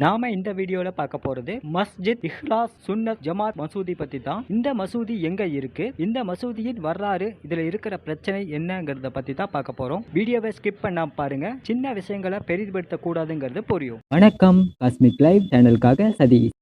நாம இந்த வீடியோல பார்க்க போறது மஸ்ஜித் இஹ்லாஸ் சுன்னத் ஜமாத் மசூதி பத்தி தான். இந்த மசூதி எங்க இருக்கு, இந்த மசூதியின் வரலாறு, இதுல இருக்கிற பிரச்சனை என்னங்கறத பத்தி தான் பார்க்க போறோம். வீடியோவை ஸ்கிப் பண்ணாம பாருங்க, சின்ன விஷயங்களை பெரிதுபடுத்த கூடாதுங்கிறது புரியும். வணக்கம், காஸ்மிக் லைவ் சேனலுக்காக சதீஷ்.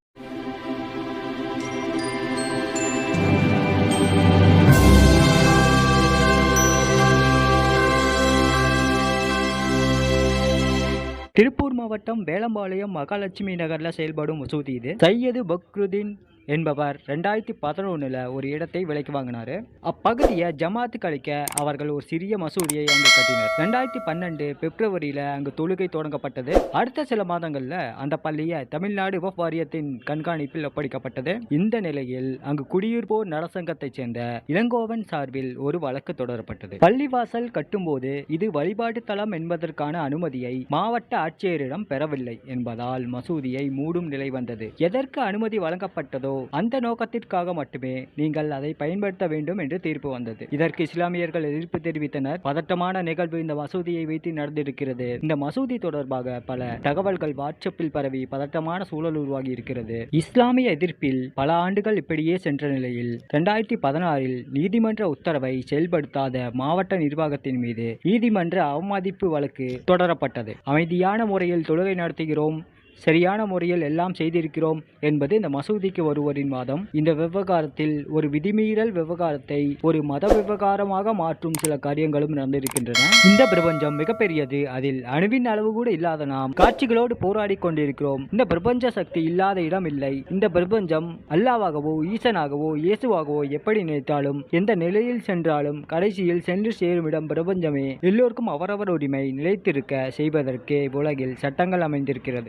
திருப்பூர் மாவட்டம் வேலம்பாளையம் மகாலட்சுமி நகர்ல செயல்படும் மசூதி இது. சையது பக்ருதீன் என்பவர் 2011 ஒரு இடத்தை விலைக்கு வாங்கினாரு. அப்பகுதியை ஜமாத்துக்கு அளிக்க அவர்கள் ஒரு சிறிய மசூதியை அங்கு கட்டினர். 2012 பிப்ரவரியில அங்கு தொழுகை தொடங்கப்பட்டது. அடுத்த சில மாதங்கள்ல அந்த பள்ளியை தமிழ்நாடு வக்ஃப் வாரியத்தின் கண்காணிப்பில் ஒப்படைக்கப்பட்டது. இந்த நிலையில் அங்கு குடியிருப்போர் நலசங்கத்தைச் சேர்ந்த இளங்கோவன் சார்பில் ஒரு வழக்கு தொடரப்பட்டது. பள்ளிவாசல் கட்டும்போது இது வழிபாட்டு தளம் என்பதற்கான அனுமதியை மாவட்ட ஆட்சியரிடம் பெறவில்லை என்பதால் மசூதியை மூடும் நிலை வந்தது. எதற்கு அனுமதி வழங்கப்பட்டதோ அந்த நோக்கத்திற்காக மட்டுமே நீங்கள் அதை பயன்படுத்த வேண்டும் என்று தீர்ப்பு வந்தது. இதற்கு இஸ்லாமியர்கள் எதிர்ப்பு தெரிவித்தனர். பதட்டமான நிகழ்வு இந்த மசூதியை வைத்து நடந்திருக்கிறது. இந்த மசூதி தொடர்பாக பல தகவல்கள் வாட்ஸ்அப்பில் பரவி பதட்டமான சூழல் உருவாகி இருக்கிறது. இஸ்லாமிய எதிர்ப்பில் பல ஆண்டுகள் இப்படியே சென்ற நிலையில் 2016 நீதிமன்ற உத்தரவை செயல்படுத்தாத மாவட்ட நிர்வாகத்தின் மீது நீதிமன்ற அவமதிப்பு வழக்கு தொடரப்பட்டது. அமைதியான முறையில் தொழுகை நடத்துகிறோம், சரியான முறையில் எல்லாம் செய்திருக்கிறோம் என்பது இந்த மசூதிக்கு ஒருவரின் வாதம். இந்த விவகாரத்தில் ஒரு விதிமீறல் விவகாரத்தை ஒரு மத விவகாரமாக மாற்றும் சில காரியங்களும் நடந்திருக்கின்றன. இந்த பிரபஞ்சம் மிகப்பெரியது, அதில் அணுவின் அளவு கூட இல்லாத நாம் காட்சிகளோடு போராடி கொண்டிருக்கிறோம். இந்த பிரபஞ்ச சக்தி இல்லாத இடம் இல்லை. இந்த பிரபஞ்சம் அல்லாவாகவோ ஈசனாகவோ இயேசுவாகவோ எப்படி நினைத்தாலும் எந்த நிலையில் சென்றாலும் கடைசியில் சென்று சேரும் இடம் பிரபஞ்சமே. எல்லோருக்கும் அவரவர் உரிமை நிலைத்திருக்க செய்வதற்கே உலகில் சட்டங்கள் அமைந்திருக்கிறது.